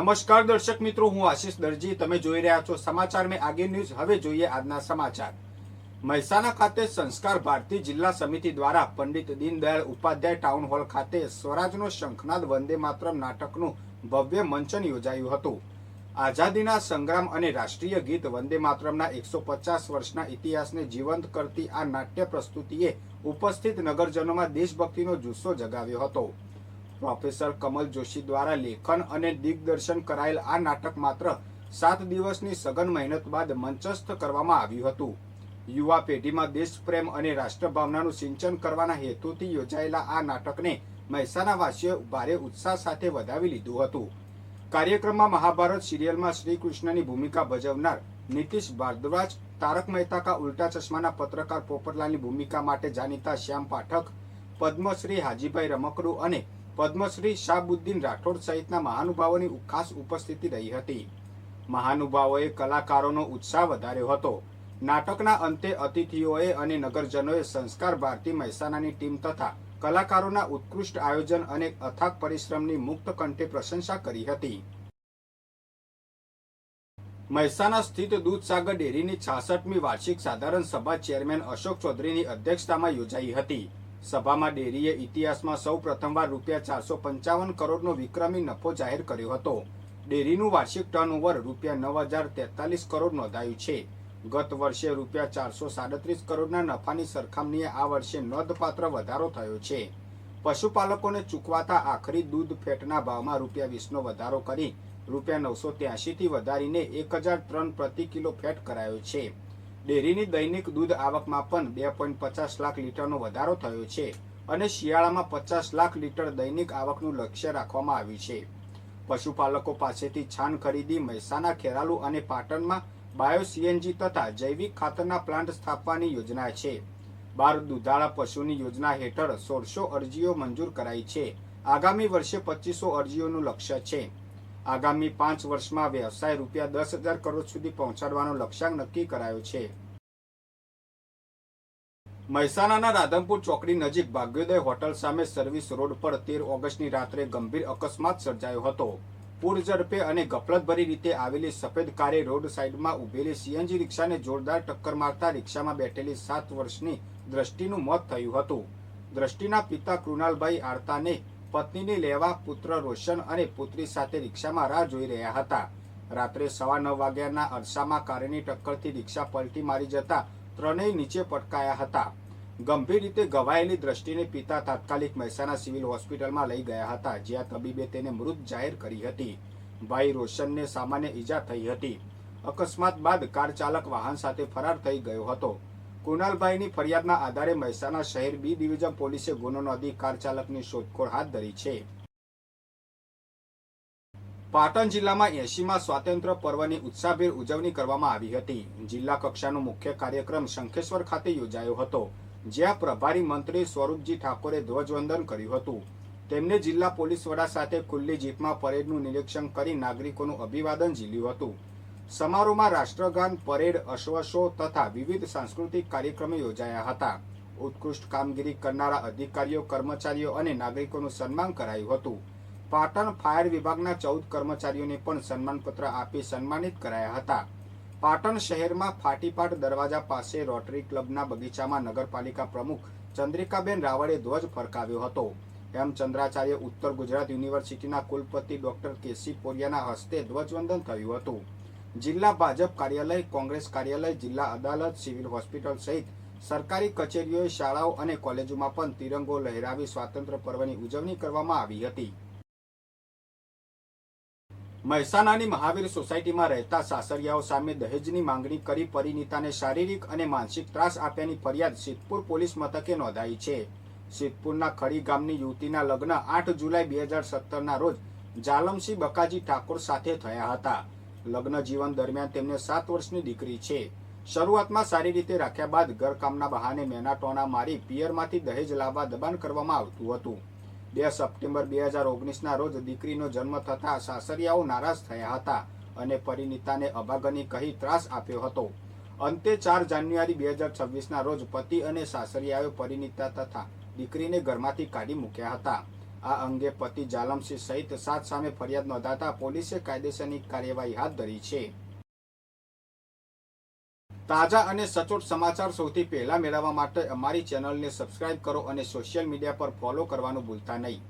નમસ્કાર દર્શક મિત્રો, હું આશીષ દરજી. તમે જોઈ રહ્યા છો સમાચાર મેં આગે ન્યૂઝ. હવે જોઈએ આજના સમાચાર. મહેસાણા ખાતે સંસ્કાર ભારતી જિલ્લા સમિતિ દ્વારા પંડિત દીનદયાળ ઉપાધ્યાય ટાઉન હોલ ખાતે સ્વરાજનો શંખનાદ વંદે માતરમ નાટકનું ભવ્ય મંચન યોજાયું હતું. આઝાદીના સંગ્રામ અને રાષ્ટ્રીય ગીત વંદે માતરમના 150 વર્ષના ઇતિહાસને જીવંત કરતી આ નાટ્ય પ્રસ્તુતિએ ઉપસ્થિત નગરજનોમાં દેશભક્તિનો જુસ્સો જગાવ્યો હતો. પ્રોફેસર કમલ જોશી દ્વારા લેખન અને દિગ્દર્શન કરાયેલ આ નાટક માત્ર 7 દિવસની સઘન મહેનત બાદ મંચસ્થ કરવામાં આવ્યું હતું. યુવા પેઢીમાં દેશપ્રેમ અને રાષ્ટ્રભાવનાનું સિંચન કરવાના હેતુથી યોજાયેલા આ નાટકને મહેસાણાવાસીઓએ ભારે ઉત્સાહ સાથે વધાવી લીધું હતું. કાર્યક્રમમાં મહાભારત સિરિયલમાં શ્રી કૃષ્ણની ભૂમિકા ભજવનાર નીતિશ ભારદ્વાજ, તારક મહેતા કા ઉલ્ટા ચશ્માના પત્રકાર પોપટલાલની ભૂમિકા માટે જાણીતા શ્યામ પાઠક, પદ્મશ્રી હાજીભાઈ રમકડુ અને પદ્મશ્રી શાહબુદ્દીન રાઠોડ સહિતના મહાનુભાવોની ખાસ ઉપસ્થિતિ રહી હતી. મહાનુભાવોએ કલાકારોનો ઉત્સાહ વધાર્યો હતો. નાટકના અંતે અતિથિઓએ અને નગરજનોએ સંસ્કાર ભારતી મહેસાણાની ટીમ તથા કલાકારોના ઉત્કૃષ્ટ આયોજન અને અથાગ પરિશ્રમની મુક્ત કંઠે પ્રશંસા કરી હતી. મહેસાણા સ્થિત દૂધસાગર ડેરીની 66મી વાર્ષિક સાધારણ સભા ચેરમેન અશોક ચૌધરીની અધ્યક્ષતામાં યોજાઈ હતી. સભામાં ડેરીએ ઇતિહાસમાં સૌ પ્રથમવાર ₹455 કરોડનો વિક્રમી નફો જાહેર કર્યો હતો. ડેરીનું વાર્ષિક ટર્નઓવર ₹9,043 કરોડ નોંધાયું છે. ગત વર્ષે ₹437 કરોડના નફાની સરખામણીએ આ વર્ષે નોંધપાત્ર વધારો થયો છે. પશુપાલકોને ચૂકવાતા આખરી દૂધ ફેટના ભાવમાં ₹20નો વધારો કરી ₹983થી વધારીને 1,003 પ્રતિ કિલો ફેટ કરાયો છે. ડેરીની દૈનિક દૂધ આવકમાં પણ 2.50 લાખ લીટરનો વધારો થયો છે અને શિયાળામાં 50 લાખ લીટર દૈનિક આવકનું લક્ષ્ય રાખવામાં આવ્યું છે. પશુપાલકો પાસેથી છાણ ખરીદી મહેસાણા, ખેરાલુ અને પાટણમાં બાયો સીએનજી તથા જૈવિક ખાતરના પ્લાન્ટ સ્થાપવાની યોજના છે. 12 દુધાળા પશુની યોજના હેઠળ 1600 અરજીઓ મંજૂર કરાઈ છે. આગામી વર્ષે 2500 અરજીઓનું લક્ષ્ય છે. આગામી 5 વર્ષમાં વ્યવસાય ₹10,000 કરોડ સુધી પહોંચાડવાનો લક્ષ્યાંક નક્કી કરાયો છે. મહેસાણાના રાધનપુર ચોકડી નજીક ભાગ્યોદય હોટલ સામે સર્વિસ રોડ પર 13 ઓગસ્ટની રાત્રે ગંભીર અકસ્માત સર્જાયો હતો. પૂર ઝડપે અને ગફલતભરી રીતે આવેલી સફેદ કારે રોડ સાઇડમાં ઊભેલી સીએનજી રિક્ષાને જોરદાર ટક્કર મારતા રિક્ષામાં બેઠેલી 7 વર્ષની દ્રષ્ટિનું મોત થયું હતું. દ્રષ્ટિના પિતા કૃણાલભાઈ આડતાને પત્નીને લેવા પુત્ર રોશન અને પુત્રી સાથે રિક્ષામાં રાહ જોઈ રહ્યા હતા. રાત્રે 9:15 વાગ્યાના અરસામાં કારની ટક્કરથી રિક્ષા પલટી મારી જતા ત્રણેય નીચે પટકાયા હતા. ગંભીર રીતે ઘવાયેલી દ્રષ્ટિને પિતા તાત્કાલિક મહેસાણા સિવિલ હોસ્પિટલમાં લઈ ગયા હતા, જ્યાં તબીબે તેને મૃત જાહેર કરી હતી. ભાઈ રોશનને સામાન્ય ઈજા થઈ હતી. અકસ્માત બાદ કાર ચાલક વાહન સાથે ફરાર થઈ ગયો હતો. કુણાલભાઈની ફરિયાદના આધારે મહેસાણા શહેર બી ડિવિઝન પોલીસે ગુનો નોંધી કાર ચાલકની શોધખોળ હાથ ધરી છે. પાટણ જિલ્લામાં 80મા સ્વાતંત્ર્ય પર્વની ઉત્સાહભેર ઉજવણી કરવામાં આવી હતી. જિલ્લા કક્ષાનો મુખ્ય કાર્યક્રમ શંખેશ્વર ખાતે યોજાયો હતો, જ્યાં પ્રભારી મંત્રી સ્વરૂપજી ઠાકોરે ધ્વજવંદન કર્યું હતું. તેમને જિલ્લા પોલીસ વડા સાથે ખુલ્લી જીપમાં પરેડનું નિરીક્ષણ કરી નાગરિકોનું અભિવાદન ઝીલ્યું હતું. સમારોહમાં રાષ્ટ્રગાન, પરેડ, અશ્વ શો તથા વિવિધ સાંસ્કૃતિક કાર્યક્રમો યોજાયા હતા. ઉત્કૃષ્ટ કામગીરી કરનારા અધિકારીઓ, કર્મચારીઓ અને નાગરિકોનું સન્માન કરાયું હતું. પાટણ ફાયર વિભાગના 14 કર્મચારીઓને પણ સન્માનપત્ર આપી સન્માનિત કરાયા હતા. પાટણ શહેરમાં ફાટીપાટ દરવાજા પાસે રોટરી ક્લબના બગીચામાં નગરપાલિકા પ્રમુખ ચંદ્રિકાબેન રાવળે ધ્વજ ફરકાવ્યો હતો. હેમચંદ્રાચાર્ય ઉત્તર ગુજરાત યુનિવર્સિટીના કુલપતિ ડોક્ટર કેસી પોરિયાના હસ્તે ધ્વજવંદન થયું હતું. જિલ્લા ભાજપ કાર્યાલય, કોંગ્રેસ કાર્યાલય, જિલ્લા અદાલત, સિવિલ હોસ્પિટલ સહિત સરકારી કચેરીઓ, શાળાઓ અને કોલેજોમાં પણ તિરંગો લહેરાવી સ્વાતંત્ર્ય પર્વની ઉજવણી કરવામાં આવી હતી. મહેસાણાની મહાવીર સોસાયટીમાં રહેતા સાસરિયાઓ સામે દહેજની માંગણી કરી પરિણીતાને શારીરિક અને માનસિક ત્રાસ આપ્યાની ફરિયાદ સિદ્ધપુર પોલીસ મથકે નોંધાઈ છે. સિદ્ધપુરના ખડી ગામની યુવતીના લગ્ન 8 જુલાઈ 2017ના રોજ જાલમસિંહ બકાજી ઠાકોર સાથે થયા હતા. લગ્ન જીવન દરમિયાન તેમને 7 વર્ષની દીકરી છે. શરૂઆતમાં સારી રીતે રાખ્યા બાદ ઘરકામના બહાને મેનાટોણા મારી પિયરમાંથી દહેજ લાવવા દબાણ કરવામાં આવતું હતું. 2 સપ્ટેમ્બર 2019ના રોજ દીકરીનો જન્મ થતાં સાસરિયાઓ નારાજ થયા હતા અને પરિણીતાને અભાગની કહી ત્રાસ આપ્યો હતો. અંતે 4 જાન્યુઆરી 2026ના રોજ પતિ અને સાસરિયાએ પરિણીતા તથા દીકરીને ઘરમાંથી કાઢી મૂક્યા હતા. આ અંગે પતિ જાલમસિંહ સહિત 7 સામે ફરિયાદ નોંધાતા પોલીસે કાયદેસરની કાર્યવાહી હાથ ધરી છે. તાજા અને સચોટ સમાચાર સૌથી પહેલા મેળવવા માટે અમારી ચેનલને સબસ્ક્રાઇબ કરો અને સોશિયલ મીડિયા પર ફોલો કરવાનું ભૂલતા નહીં.